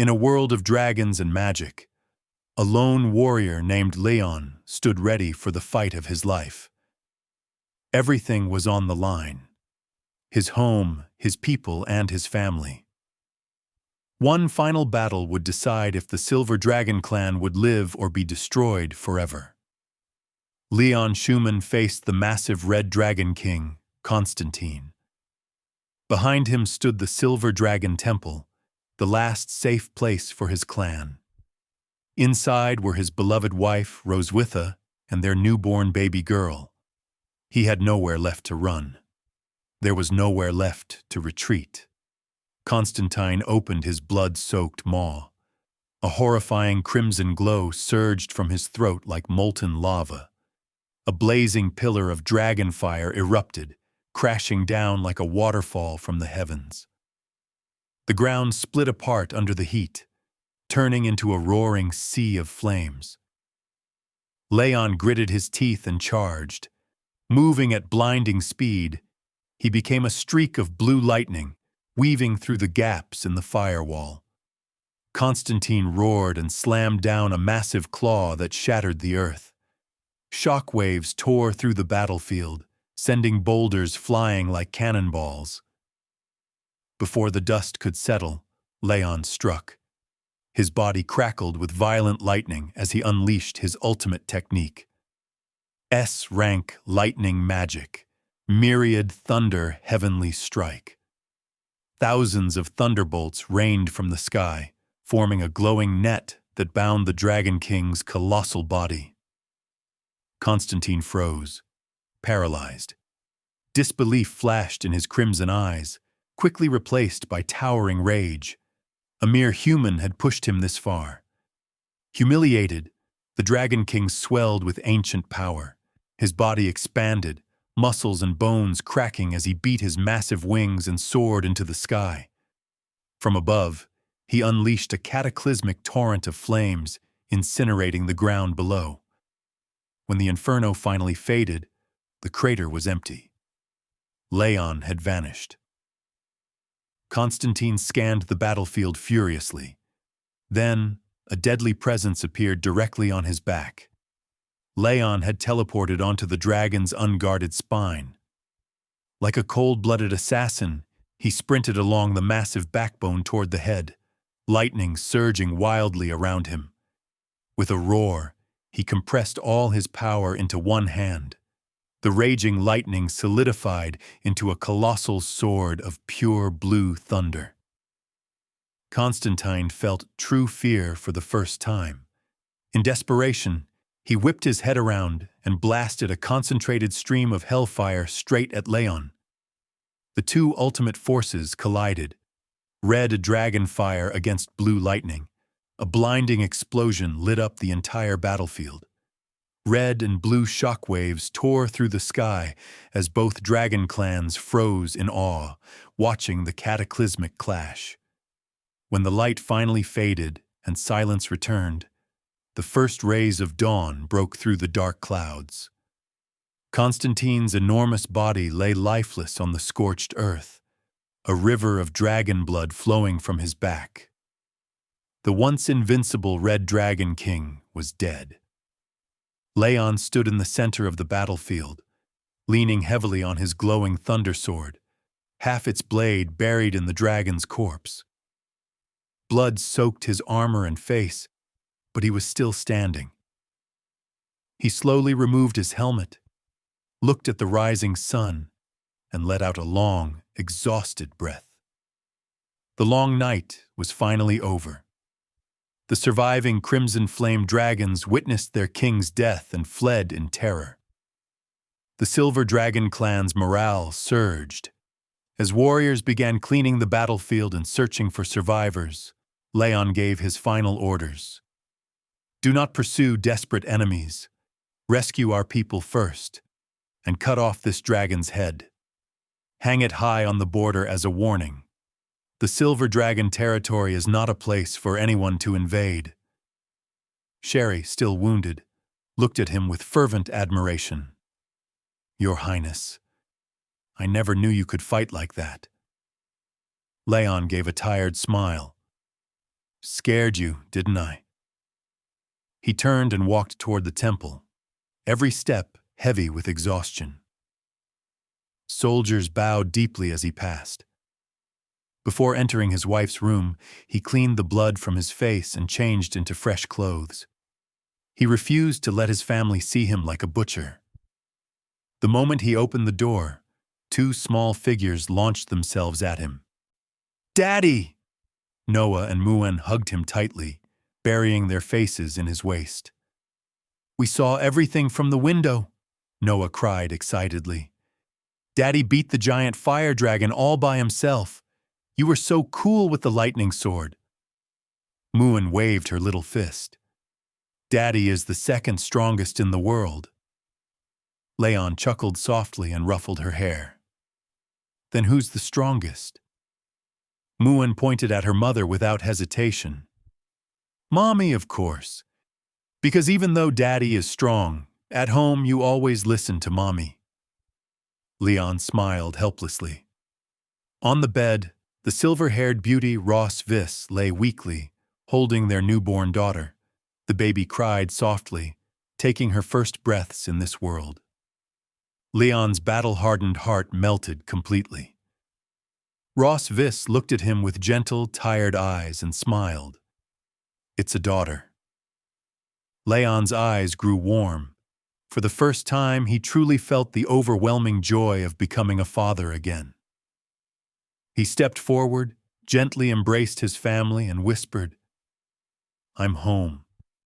In a world of dragons and magic, a lone warrior named Leon stood ready for the fight of his life. Everything was on the line: his home, his people, and his family. One final battle would decide if the Silver Dragon clan would live or be destroyed forever. Leon Schumann faced the massive Red Dragon King, Constantine. Behind him stood the Silver Dragon Temple, the last safe place for his clan. Inside were his beloved wife, Roswitha, and their newborn baby girl. He had nowhere left to run. There was nowhere left to retreat. Constantine opened his blood-soaked maw. A horrifying crimson glow surged from his throat like molten lava. A blazing pillar of dragon fire erupted, crashing down like a waterfall from the heavens. The ground split apart under the heat, turning into a roaring sea of flames. Leon gritted his teeth and charged. Moving at blinding speed, he became a streak of blue lightning, weaving through the gaps in the firewall. Constantine roared and slammed down a massive claw that shattered the earth. Shock waves tore through the battlefield, sending boulders flying like cannonballs. Before the dust could settle, Leon struck. His body crackled with violent lightning as he unleashed his ultimate technique. S-rank lightning magic, myriad thunder heavenly strike. Thousands of thunderbolts rained from the sky, forming a glowing net that bound the Dragon King's colossal body. Constantine froze, paralyzed. Disbelief flashed in his crimson eyes, quickly replaced by towering rage. A mere human had pushed him this far. Humiliated, the Dragon King swelled with ancient power. His body expanded, muscles and bones cracking as he beat his massive wings and soared into the sky. From above, he unleashed a cataclysmic torrent of flames, incinerating the ground below. When the inferno finally faded, the crater was empty. Leon had vanished. Constantine scanned the battlefield furiously. Then, a deadly presence appeared directly on his back. Leon had teleported onto the dragon's unguarded spine. Like a cold-blooded assassin, he sprinted along the massive backbone toward the head, lightning surging wildly around him. With a roar, he compressed all his power into one hand. The raging lightning solidified into a colossal sword of pure blue thunder. Constantine felt true fear for the first time. In desperation, he whipped his head around and blasted a concentrated stream of hellfire straight at Leon. The two ultimate forces collided. Red dragon fire against blue lightning. A blinding explosion lit up the entire battlefield. Red and blue shockwaves tore through the sky as both dragon clans froze in awe, watching the cataclysmic clash. When the light finally faded and silence returned, the first rays of dawn broke through the dark clouds. Constantine's enormous body lay lifeless on the scorched earth, a river of dragon blood flowing from his back. The once invincible Red Dragon King was dead. Leon stood in the center of the battlefield, leaning heavily on his glowing thunder sword, half its blade buried in the dragon's corpse. Blood soaked his armor and face, but he was still standing. He slowly removed his helmet, looked at the rising sun, and let out a long, exhausted breath. The long night was finally over. The surviving Crimson Flame dragons witnessed their king's death and fled in terror. The Silver Dragon clan's morale surged. As warriors began cleaning the battlefield and searching for survivors, Leon gave his final orders. Do not pursue desperate enemies. Rescue our people first, and cut off this dragon's head. Hang it high on the border as a warning. The Silver Dragon territory is not a place for anyone to invade. Sherry, still wounded, looked at him with fervent admiration. Your Highness, I never knew you could fight like that. Leon gave a tired smile. Scared you, didn't I? He turned and walked toward the temple, every step heavy with exhaustion. Soldiers bowed deeply as he passed. Before entering his wife's room, he cleaned the blood from his face and changed into fresh clothes. He refused to let his family see him like a butcher. The moment he opened the door, two small figures launched themselves at him. "Daddy!" Noah and Muen hugged him tightly, burying their faces in his waist. "We saw everything from the window," Noah cried excitedly. "Daddy beat the giant fire dragon all by himself. You were so cool with the lightning sword." Muen waved her little fist. "Daddy is the second strongest in the world." Leon chuckled softly and ruffled her hair. "Then who's the strongest?" Muen pointed at her mother without hesitation. "Mommy, of course. Because even though Daddy is strong, at home you always listen to Mommy." Leon smiled helplessly. On the bed, the silver-haired beauty Ross Viss lay weakly, holding their newborn daughter. The baby cried softly, taking her first breaths in this world. Leon's battle-hardened heart melted completely. Ross Viss looked at him with gentle, tired eyes and smiled. "It's a daughter." Leon's eyes grew warm. For the first time, he truly felt the overwhelming joy of becoming a father again. He stepped forward, gently embraced his family, and whispered, "I'm home."